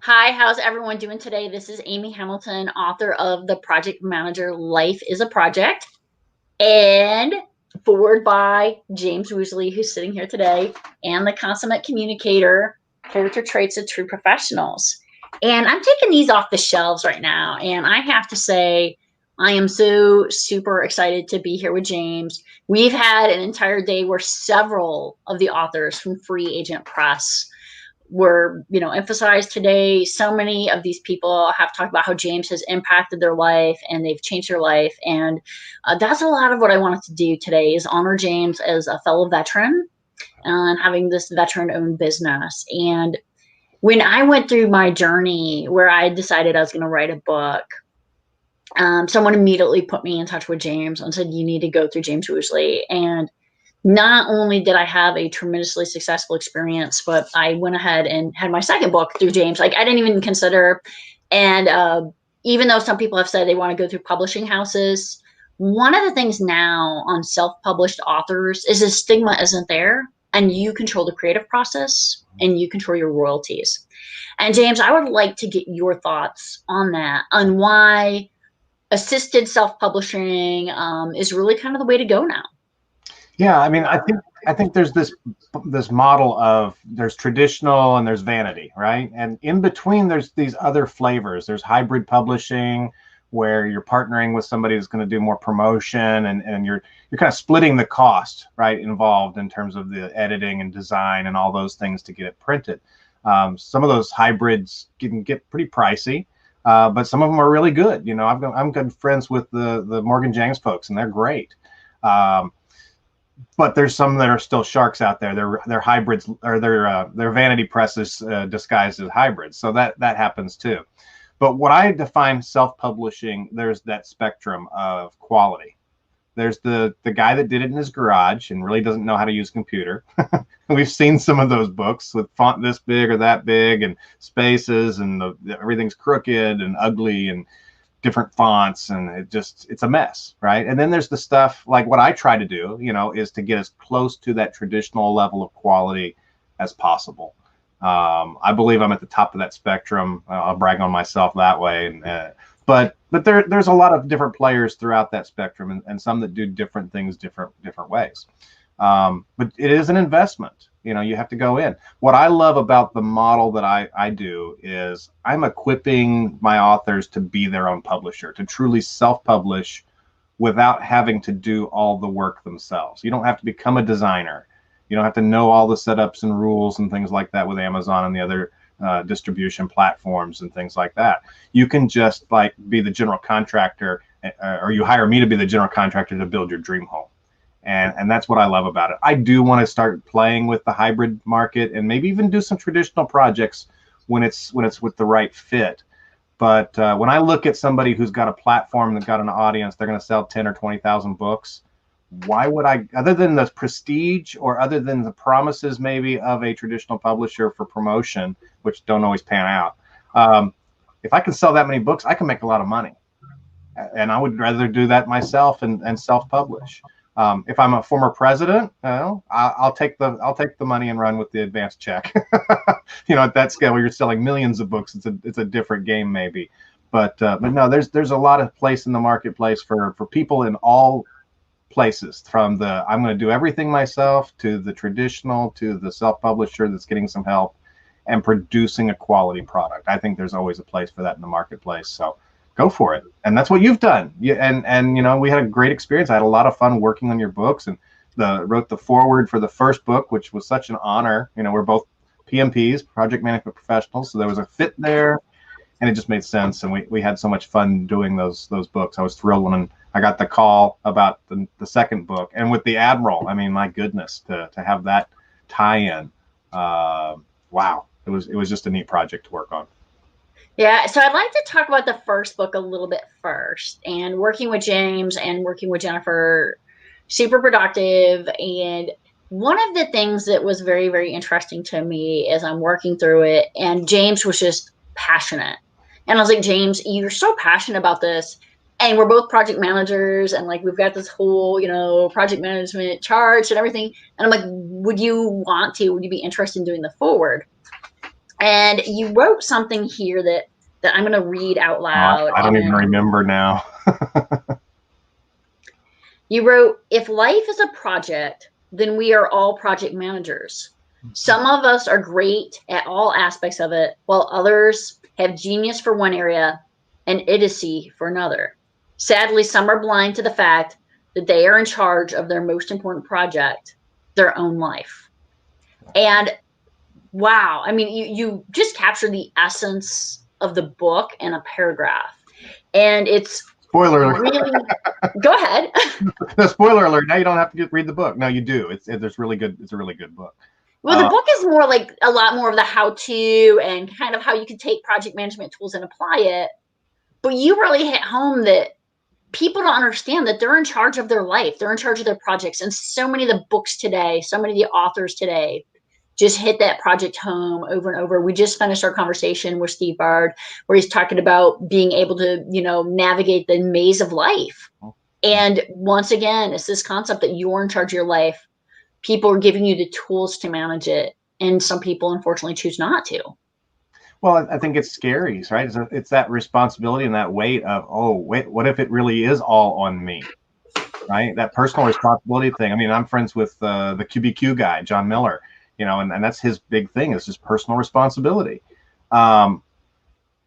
Hi, how's everyone doing today? This is Amy Hamilton, author of The Project Manager Life is a Project, and forward by James Woosley, who's sitting here today, and the consummate communicator, character traits of true professionals. And I'm taking these off the shelves right now, and I have to say, I am so super excited to be here with James. We've had an entire day where several of the authors from Free Agent Press were emphasized today. So many of these people have talked about how James has impacted their life and they've changed their life, and that's a lot of what I wanted to do today, is honor James as a fellow veteran and having this veteran owned business. And when I went through my journey where I decided I was going to write a book, someone immediately put me in touch with James and said, you need to go through James Woosley. And not only did I have a tremendously successful experience, but I went ahead and had my second book through James. Like, I didn't even consider. And even though some people have said they want to go through publishing houses, one of the things now on self-published authors is the stigma isn't there, and you control the creative process and you control your royalties. And James, I would like to get your thoughts on that, on why assisted self-publishing is really kind of the way to go now. Yeah, I mean, I think there's this model of there's traditional and there's vanity, right? And in between, there's these other flavors. There's hybrid publishing, where you're partnering with somebody who's going to do more promotion, and you're kind of splitting the cost, right, involved in terms of the editing and design and all those things to get it printed. Some of those hybrids can get pretty pricey, but some of them are really good. You know, I'm good friends with the Morgan James folks, and they're great. But there's some that are still sharks out there. They're hybrids, or they're vanity presses disguised as hybrids. So that happens too. But what I define self-publishing, there's that spectrum of quality. There's the guy that did it in his garage and really doesn't know how to use a computer. We've seen some of those books with font this big or that big and spaces, and everything's crooked and ugly and different fonts, and it's a mess, right? And then there's the stuff like what I try to do, is to get as close to that traditional level of quality as possible. I believe I'm at the top of that spectrum. I'll brag on myself that way. But there's a lot of different players throughout that spectrum, and some that do different things different ways. But it is an investment. You have to go in. What I love about the model that I do is I'm equipping my authors to be their own publisher, to truly self-publish without having to do all the work themselves. You don't have to become a designer. You don't have to know all the setups and rules and things like that with Amazon and the other distribution platforms and things like that. You can just be the general contractor, or you hire me to be the general contractor to build your dream home. And that's what I love about it. I do want to start playing with the hybrid market and maybe even do some traditional projects when it's with the right fit. But when I look at somebody who's got a platform, that's got an audience, they're going to sell 10 or 20,000 books. Why would I, other than the prestige or other than the promises maybe of a traditional publisher for promotion, which don't always pan out, if I can sell that many books, I can make a lot of money. And I would rather do that myself and self-publish. If I'm a former president, I'll take the money and run with the advanced check. At that scale where you're selling millions of books, it's a different game maybe. But no, there's a lot of place in the marketplace for people in all places, from the I'm going to do everything myself to the traditional to the self-publisher that's getting some help and producing a quality product. I think there's always a place for that in the marketplace. So go for it. And that's what you've done. And we had a great experience. I had a lot of fun working on your books, and wrote the foreword for the first book, which was such an honor. We're both PMPs, project management professionals, so there was a fit there, and it just made sense. And we had so much fun doing those books. I was thrilled when I got the call about the second book, and with the Admiral. I mean, my goodness, to have that tie-in. Wow, it was just a neat project to work on. Yeah, so I'd like to talk about the first book a little bit first. And working with James and working with Jennifer, super productive. And one of the things that was very, very interesting to me as I'm working through it, and James was just passionate. And I was like, James, you're so passionate about this. And we're both project managers, and we've got this whole, project management charge and everything. And I'm like, would you be interested in doing the forward? And you wrote something here that I'm going to read out loud. I don't even And remember now. you wrote, if life is a project, then we are all project managers. Some of us are great at all aspects of it, while others have genius for one area and idiocy for another. Sadly, some are blind to the fact that they are in charge of their most important project, their own life. And wow, I mean, you just captured the essence of the book in a paragraph. And it's Spoiler alert. really, go ahead. No, spoiler alert. Now you don't have to read the book. No, you do. It's really good. It's a really good book. Well, the book is more like a lot more of the how-to and kind of how you can take project management tools and apply it. But you really hit home that people don't understand that they're in charge of their life. They're in charge of their projects. And so many of the books today, so many of the authors today just hit that project home over and over. We just finished our conversation with Steve Bard, where he's talking about being able to, navigate the maze of life. And once again, it's this concept that you're in charge of your life. People are giving you the tools to manage it. And some people, unfortunately, choose not to. Well, I think it's scary, right? It's that responsibility and that weight of, oh, wait, what if it really is all on me, right? That personal responsibility thing. I mean, I'm friends with the QBQ guy, John Miller, and that's his big thing is just personal responsibility.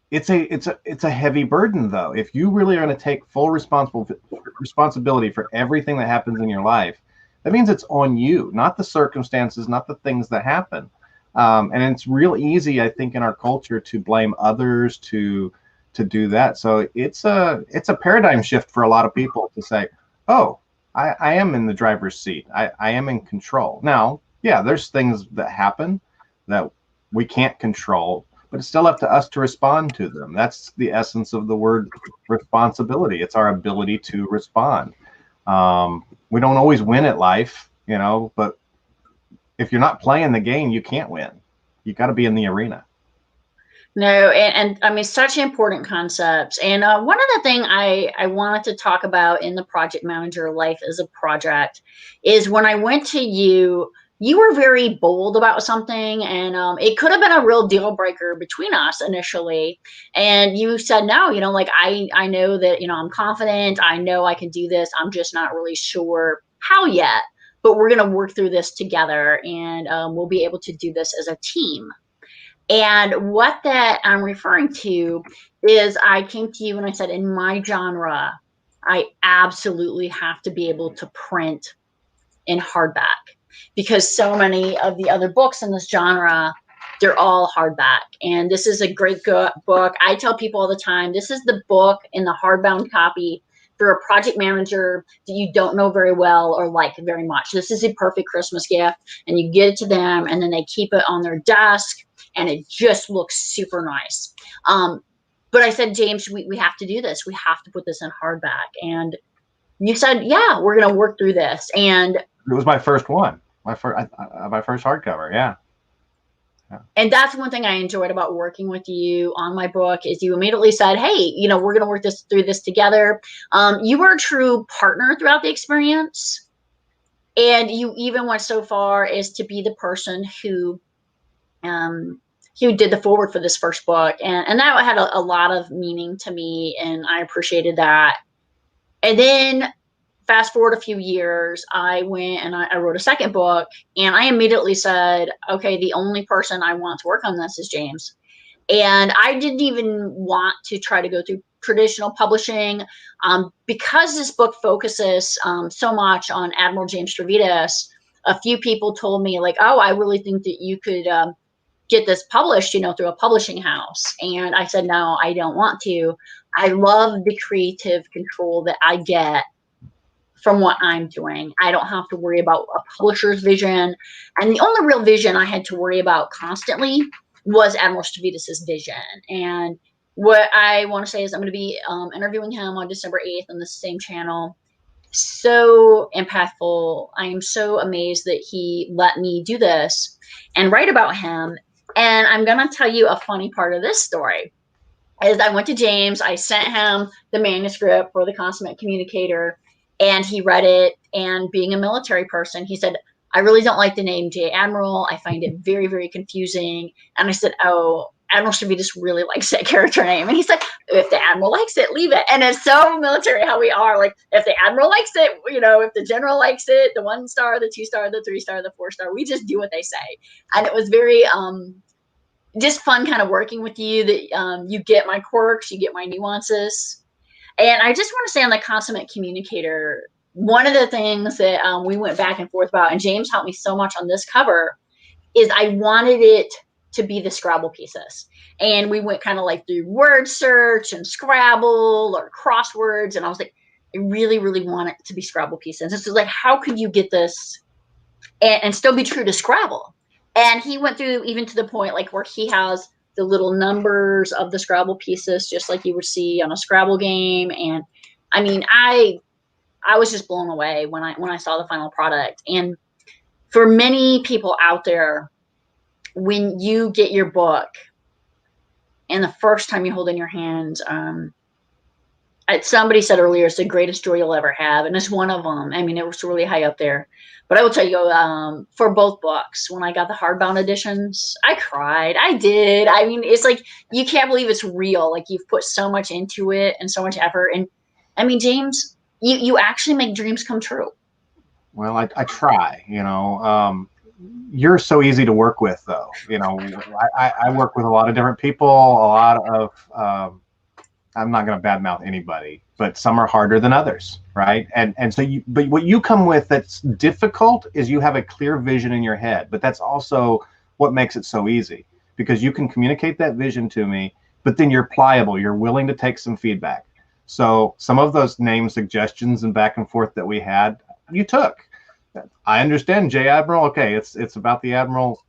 It's a heavy burden, though. If you really are going to take full responsibility for everything that happens in your life, that means it's on you, not the circumstances, not the things that happen. And it's real easy, I think, in our culture to blame others to do that. So it's a paradigm shift for a lot of people to say, oh, I am in the driver's seat. I am in control. Now, yeah, there's things that happen that we can't control, but it's still up to us to respond to them. That's the essence of the word responsibility. It's our ability to respond. We don't always win at life, but if you're not playing the game, you can't win. You got to be in the arena. No, and I mean, such important concepts. And one other thing I wanted to talk about in the project manager life as a project is when I went to you, you were very bold about something, and it could have been a real deal breaker between us initially. And you said, no, like I know that, I'm confident. I know I can do this. I'm just not really sure how yet. But we're going to work through this together, and we'll be able to do this as a team. And what that I'm referring to is I came to you and I said, in my genre, I absolutely have to be able to print in hardback, because so many of the other books in this genre, they're all hardback. And this is a great book. I tell people all the time, this is the book in the hardbound copy for a project manager that you don't know very well or like very much. This is a perfect Christmas gift, and you get it to them and then they keep it on their desk and it just looks super nice. But I said, James, we have to do this. We have to put this in hardback. And you said, yeah, we're going to work through this. And it was my first one, my first hardcover. Yeah. And that's one thing I enjoyed about working with you on my book is you immediately said, hey, we're going to work through this together. You were a true partner throughout the experience. And you even went so far as to be the person who did the forward for this first book. And that had a lot of meaning to me, and I appreciated that. And then fast forward a few years, I went and I wrote a second book, and I immediately said, okay, the only person I want to work on this is James. And I didn't even want to try to go through traditional publishing because this book focuses so much on Admiral James Stavridis. A few people told me like, oh, I really think that you could get this published, through a publishing house. And I said, no, I don't want to. I love the creative control that I get from what I'm doing. I don't have to worry about a publisher's vision. And the only real vision I had to worry about constantly was Admiral Stavridis' vision. And what I want to say is I'm going to be interviewing him on December 8th on the same channel. So impactful. I am so amazed that he let me do this and write about him. And I'm going to tell you a funny part of this story. As I went to James, I sent him the manuscript for The Consummate Communicator, and he read it. And being a military person, he said, I really don't like the name J Admiral. I find it very, very confusing. And I said, oh, Admiral should be just really likes that character name. And he's like, if the Admiral likes it, leave it. And it's so military how we are. Like, if the Admiral likes it, you know, if the General likes it, the 1 star, the 2 star, the 3 star, the 4 star, we just do what they say. And it was very just fun kind of working with you, that you get my quirks, you get my nuances. And I just want to say, on the consummate communicator, one of the things that we went back and forth about, and James helped me so much on this cover, is I wanted it to be the Scrabble pieces. And we went kind of like through word search and Scrabble or crosswords. And I was like, I really, really want it to be Scrabble pieces. This is like, how could you get this and still be true to Scrabble? And he went through even to the point like where he has the little numbers of the Scrabble pieces, just like you would see on a Scrabble game. And I mean, I was just blown away when I saw the final product. And for many people out there, when you get your book and the first time you hold it in your hands, somebody said earlier, it's the greatest joy you'll ever have. And it's one of them. I mean, it was really high up there. But I will tell you, for both books, when I got the hardbound editions, I cried. I did. I mean, it's like, you can't believe it's real. Like, you've put so much into it and so much effort. And I mean, James, you actually make dreams come true. Well, I try, you know. You're so easy to work with, though. You know, I work with a lot of different people, a lot of, I'm not going to badmouth anybody, but some are harder than others, right? And so but what you come with that's difficult is you have a clear vision in your head, but that's also what makes it so easy, because you can communicate that vision to me, but then you're pliable, you're willing to take some feedback. So some of those name suggestions and back and forth that we had, you took. I understand, J Admiral. Okay, it's about the Admiral.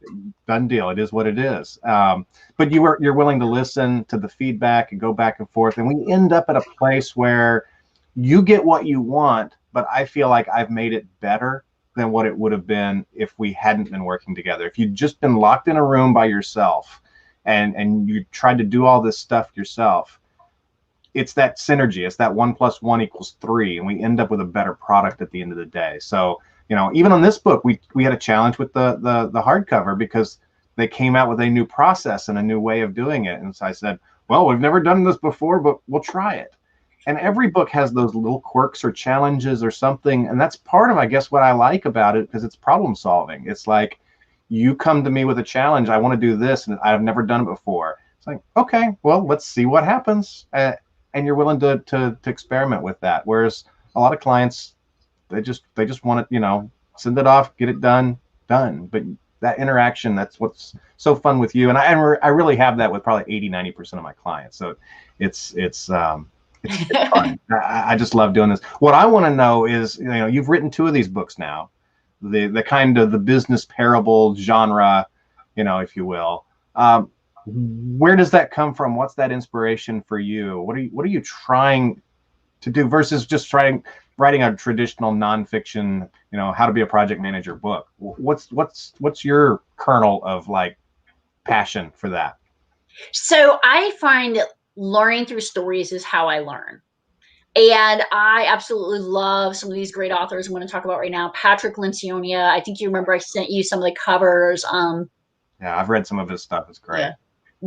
Done deal. It is what it is. But you're willing to listen to the feedback and go back and forth, and we end up at a place where you get what you want, but I feel like I've made it better than what it would have been if we hadn't been working together. If you'd just been locked in a room by yourself and you tried to do all this stuff yourself, it's that synergy. It's that 1 + 1 = 3, and we end up with a better product at the end of the day. So, you know, even on this book, we had a challenge with the hardcover, because they came out with a new process and a new way of doing it. And so I said, well, we've never done this before, but we'll try it. And every book has those little quirks or challenges or something. And that's part of, I guess, what I like about it, because it's problem solving. It's like, you come to me with a challenge. I want to do this, and I've never done it before. It's like, okay, well, let's see what happens. And you're willing to experiment with that. Whereas a lot of clients, they just want to, you know, send it off, get it done. But that interaction, that's what's so fun with you. And I really have that with probably 80-90% of my clients. So it's fun. I just love doing this. What I want to know is, you know, you've written 2 of these books now, the kind of the business parable genre, you know, if you will. Where does that come from? What's that inspiration for you? What are you trying to do versus just writing a traditional nonfiction, you know, how to be a project manager book? What's your kernel of like passion for that? So I find that learning through stories is how I learn. And I absolutely love some of these great authors I'm going to talk about right now. Patrick Lencioni, I think you remember I sent you some of the covers. Yeah, I've read some of his stuff. It's great. Yeah.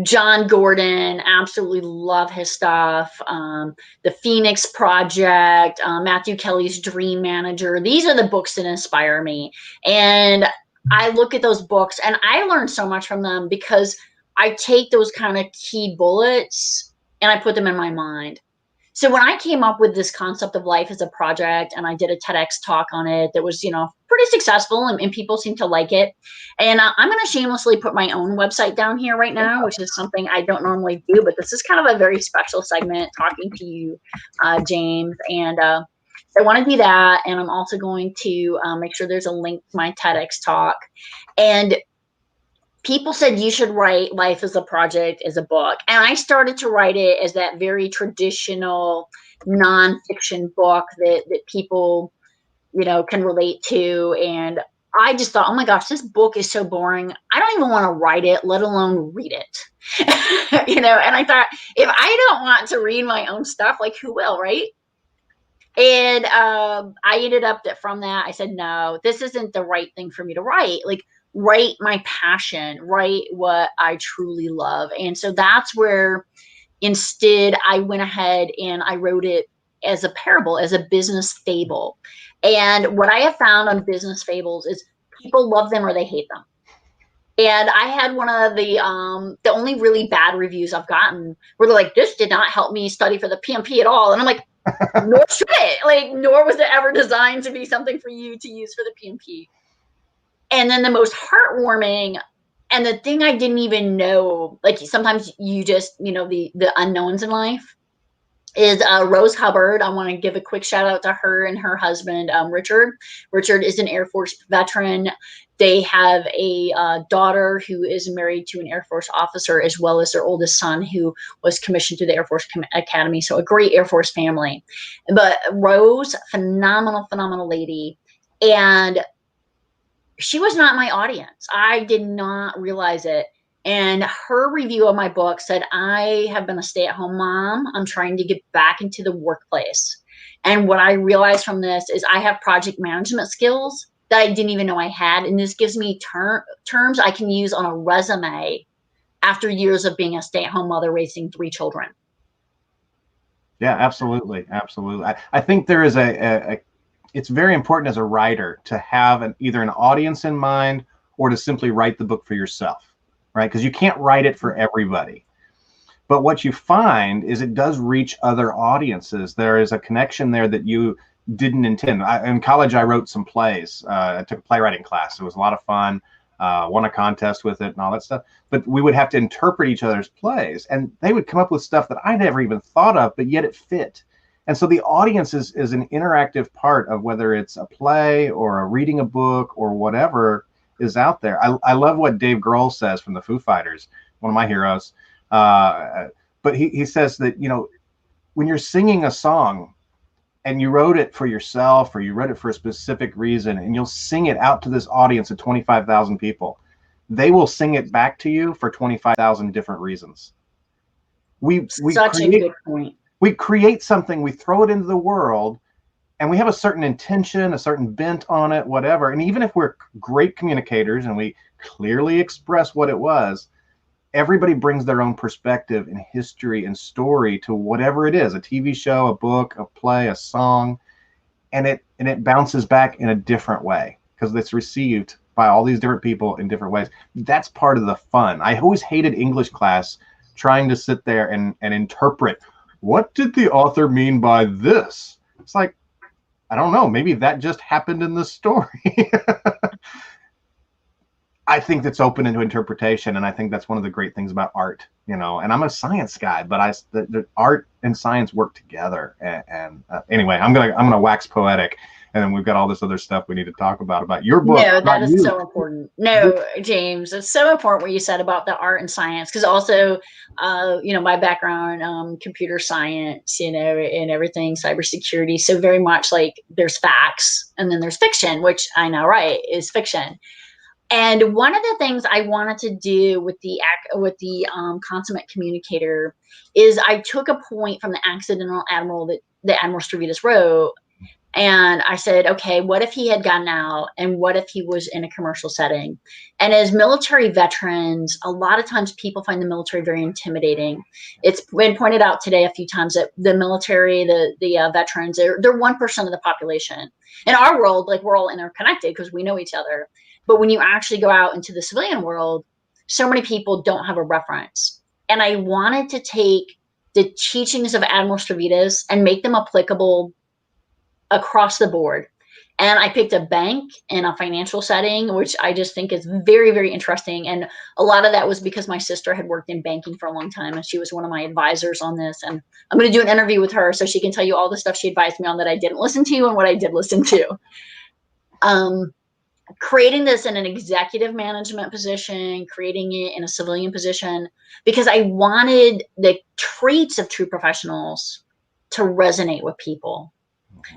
John Gordon, absolutely love his stuff. The Phoenix Project, Matthew Kelly's Dream Manager. These are the books that inspire me. And I look at those books and I learn so much from them, because I take those kind of key bullets and I put them in my mind. So when I came up with this concept of life as a project, and I did a TEDx talk on it that was, you know, pretty successful, and people seem to like it. And I'm going to shamelessly put my own website down here right now, which is something I don't normally do, but this is kind of a very special segment talking to you, James. And I want to do that. And I'm also going to make sure there's a link to my TEDx talk. And people said you should write Life as a Project as a book. And I started to write it as that very traditional nonfiction book that people, you know, can relate to. And I just thought, oh my gosh, this book is so boring. I don't even want to write it, let alone read it. You know, and I thought, if I don't want to read my own stuff, like, who will, right? And I ended up that from that, I said, no, this isn't the right thing for me to write. Like, write my passion, write what I truly love. And so that's where instead I went ahead and I wrote it as a parable, as a business fable. And what I have found on business fables is people love them or they hate them. And I had one of the only really bad reviews I've gotten where they're like, this did not help me study for the PMP at all. And I'm like, nor should it. Like, nor was it ever designed to be something for you to use for the PMP. And then the most heartwarming, and the thing I didn't even know, like sometimes you just, the unknowns in life, is Rose Hubbard. I want to give a quick shout out to her and her husband, Richard. Richard is an Air Force veteran. They have a daughter who is married to an Air Force officer, as well as their oldest son, who was commissioned to the Air Force Academy. So a great Air Force family. But Rose, phenomenal, phenomenal lady. And she was not my audience. I did not realize it. And her review of my book said, I have been a stay-at-home mom. I'm trying to get back into the workplace. And what I realized from this is I have project management skills that I didn't even know I had. And this gives me terms I can use on a resume after years of being a stay-at-home mother raising 3 children. Yeah, absolutely. Absolutely. I think there is it's very important as a writer to have either an audience in mind or to simply write the book for yourself, right? Because you can't write it for everybody. But what you find is it does reach other audiences. There is a connection there that you didn't intend. In college, I wrote some plays. I took a playwriting class. It was a lot of fun. Won a contest with it and all that stuff. But we would have to interpret each other's plays, and they would come up with stuff that I never even thought of, but yet it fit. And so the audience is an interactive part of whether it's a play or a reading a book or whatever is out there. I love what Dave Grohl says from the Foo Fighters, one of my heroes. But he says that, when you're singing a song and you wrote it for yourself or you wrote it for a specific reason and you'll sing it out to this audience of 25,000 people, they will sing it back to you for 25,000 different reasons. Such a good point. We create something, we throw it into the world, and we have a certain intention, a certain bent on it, whatever. And even if we're great communicators and we clearly express what it was, everybody brings their own perspective and history and story to whatever it is, a TV show, a book, a play, a song, and it bounces back in a different way because it's received by all these different people in different ways. That's part of the fun. I always hated English class trying to sit there and interpret, what did the author mean by this? It's like, I don't know, maybe that just happened in the story. I think that's open into interpretation, and I think that's one of the great things about art, and I'm a science guy, but the art and science work together. And anyway, I'm gonna wax poetic, and then we've got all this other stuff we need to talk about your book. No, that is so important. No, James, it's so important what you said about the art and science, because also, my background, computer science, and everything, cybersecurity. So very much like there's facts and then there's fiction, which I now write is fiction. And one of the things I wanted to do with the consummate communicator is I took a point from the accidental admiral that the Admiral Stavridis wrote, and I said, okay, what if he had gotten out, and what if he was in a commercial setting? And as military veterans, a lot of times people find the military very intimidating. It's been pointed out today a few times that the military, the veterans, they're 1% of the population. In our world, like, we're all interconnected because we know each other. But when you actually go out into the civilian world, so many people don't have a reference. And I wanted to take the teachings of Admiral Stavridis and make them applicable across the board. And I picked a bank in a financial setting, which I just think is very, very interesting. And a lot of that was because my sister had worked in banking for a long time, and she was one of my advisors on this. And I'm going to do an interview with her so she can tell you all the stuff she advised me on that I didn't listen to and what I did listen to. Creating this in an executive management position, creating it in a civilian position, because I wanted the traits of true professionals to resonate with people,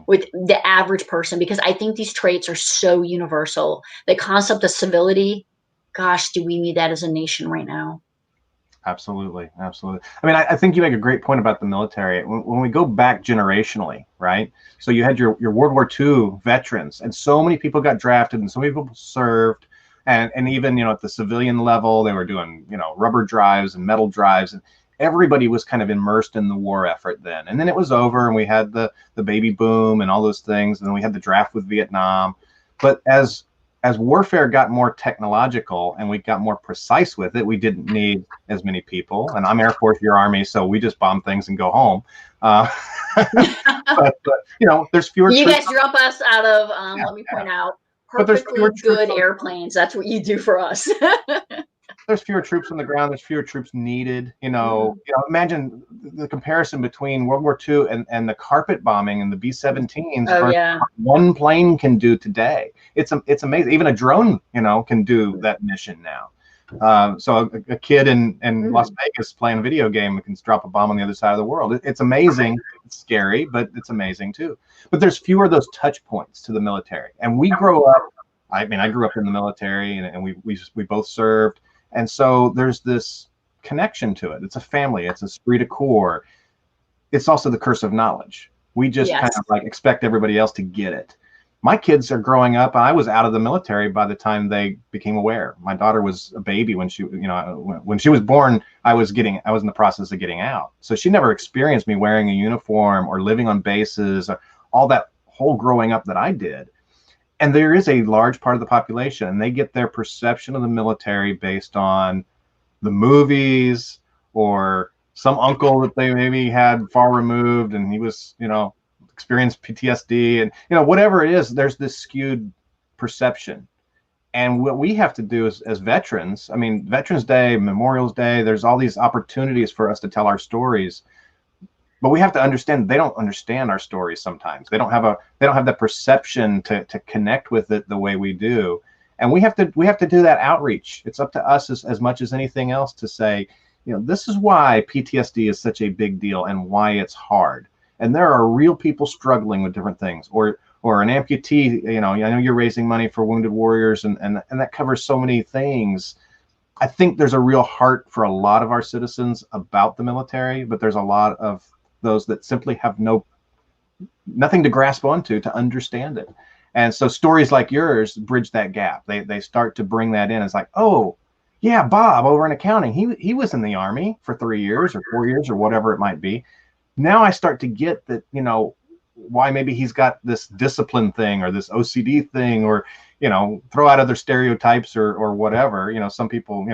with the average person, because I think these traits are so universal. The concept of civility, gosh, do we need that as a nation right now? Absolutely. Absolutely. I mean, I think you make a great point about the military. When we go back generationally, right? So you had your World War II veterans, and so many people got drafted and so many people served. And even, at the civilian level, they were doing, rubber drives and metal drives. And everybody was kind of immersed in the war effort then. And then it was over and we had the baby boom and all those things. And then we had the draft with Vietnam. But as warfare got more technological and we got more precise with it, we didn't need as many people. And I'm Air Force, you're Army, so we just bomb things and go home. But there's fewer. You guys drop us out of, let me point out, perfectly good airplanes. That's what you do for us. There's fewer troops on the ground. There's fewer troops needed. Imagine the comparison between World War II and the carpet bombing and the B-17s. Oh, yeah. One plane can do today. It's amazing. Even a drone, can do that mission now. So a kid in Las Vegas playing a video game can drop a bomb on the other side of the world. It's amazing. It's scary, but it's amazing too. But there's fewer of those touch points to the military. And we grow up. I grew up in the military, and we both served. And so there's this connection to it. It's a family. It's a esprit de corps. It's also the curse of knowledge. We just kind of like expect everybody else to get it. My kids are growing up. I was out of the military by the time they became aware. My daughter was a baby when she was born. I was in the process of getting out. So she never experienced me wearing a uniform or living on bases, or all that whole growing up that I did. And there is a large part of the population, and they get their perception of the military based on the movies or some uncle that they maybe had far removed, and he was, experienced PTSD, and, whatever it is, there's this skewed perception. And what we have to do as veterans, Veterans Day, Memorial Day, there's all these opportunities for us to tell our stories. But we have to understand they don't understand our stories sometimes. They don't have that perception to connect with it the way we do. And we have to do that outreach. It's up to us as much as anything else to say, this is why PTSD is such a big deal and why it's hard. And there are real people struggling with different things, or an amputee. I know you're raising money for wounded warriors, and that covers so many things. I think there's a real heart for a lot of our citizens about the military, but there's a lot of those that simply have nothing to grasp onto to understand it. And so stories like yours bridge that gap. They start to bring that in. It's like, oh yeah, Bob over in accounting, he was in the Army for 3 years or 4 years or whatever it might be. Now I start to get that, why maybe he's got this discipline thing or this OCD thing, or, throw out other stereotypes or whatever. Some people,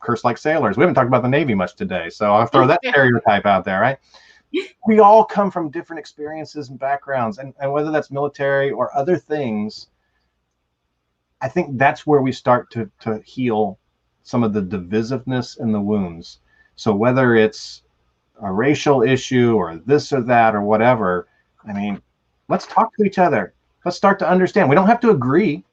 curse like sailors. We haven't talked about the Navy much today, so I'll throw that stereotype out there, right? We all come from different experiences and backgrounds, and whether that's military or other things, I think that's where we start to heal some of the divisiveness and the wounds. So whether it's a racial issue or this or that or whatever, let's talk to each other. Let's start to understand. We don't have to agree,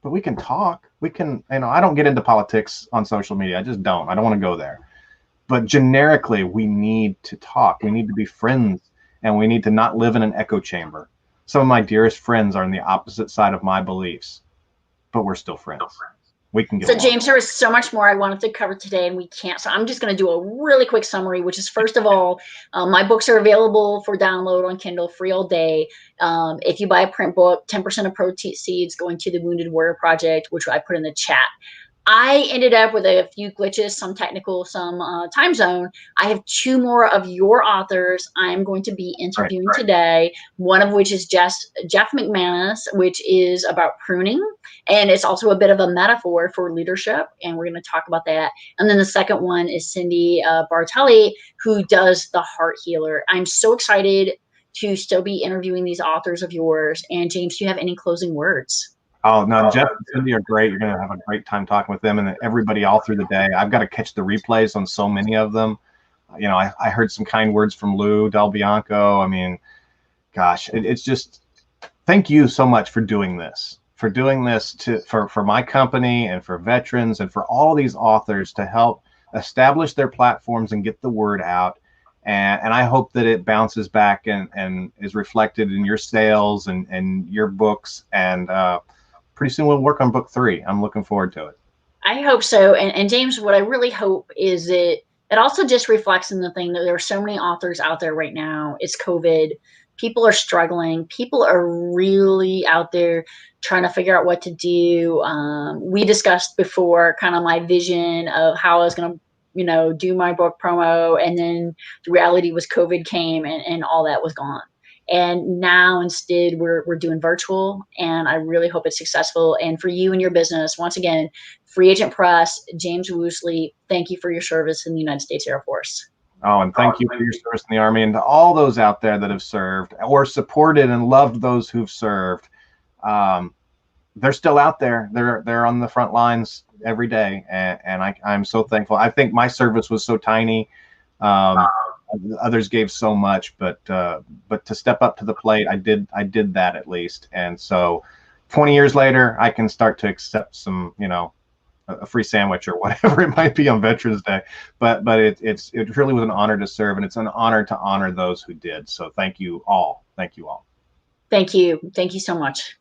but we can talk. We can, I don't get into politics on social media. I just don't. I don't want to go there. But generically, we need to talk. We need to be friends, and we need to not live in an echo chamber. Some of my dearest friends are on the opposite side of my beliefs, but we're still friends. We can get along. James, there is so much more I wanted to cover today, and we can't. So I'm just going to do a really quick summary, which is, first of all, my books are available for download on Kindle, free all day. If you buy a print book, 10% of proceeds going to the Wounded Warrior Project, which I put in the chat. I ended up with a few glitches, some technical, some time zone. I have 2 more of your authors I'm going to be interviewing today, one of which is Jeff McManus, which is about pruning. And it's also a bit of a metaphor for leadership, and we're going to talk about that. And then the second one is Cindy Bartelli, who does The Heart Healer. I'm so excited to still be interviewing these authors of yours. And James, do you have any closing words? Oh, no, Jeff and Cindy are great. You're going to have a great time talking with them, and everybody all through the day. I've got to catch the replays on so many of them. I heard some kind words from Lou Del Bianco. Gosh, it's just, thank you so much for doing this. For my company and for veterans and for all these authors to help establish their platforms and get the word out. And I hope that it bounces back and is reflected in your sales and your books. And pretty soon we'll work on book 3. I'm looking forward to it. I hope so. And James, what I really hope is that it also just reflects in the thing that there are so many authors out there right now. It's COVID. People are struggling. People are really out there trying to figure out what to do. We discussed before kind of my vision of how I was going to, do my book promo. And then the reality was COVID came and all that was gone. And now instead we're doing virtual, and I really hope it's successful. And for you and your business, once again, Free Agent Press, James Woosley, thank you for your service in the United States Air Force. Oh, and thank you for your service in the Army, and to all those out there that have served or supported and loved those who've served. They're still out there. They're on the front lines every day, and I'm so thankful. I think my service was so tiny. Others gave so much, but to step up to the plate, I did that at least. And so 20 years later, I can start to accept some, a free sandwich or whatever it might be on Veterans Day. But it really was an honor to serve, and it's an honor to honor those who did. So thank you all. Thank you all. Thank you. Thank you so much.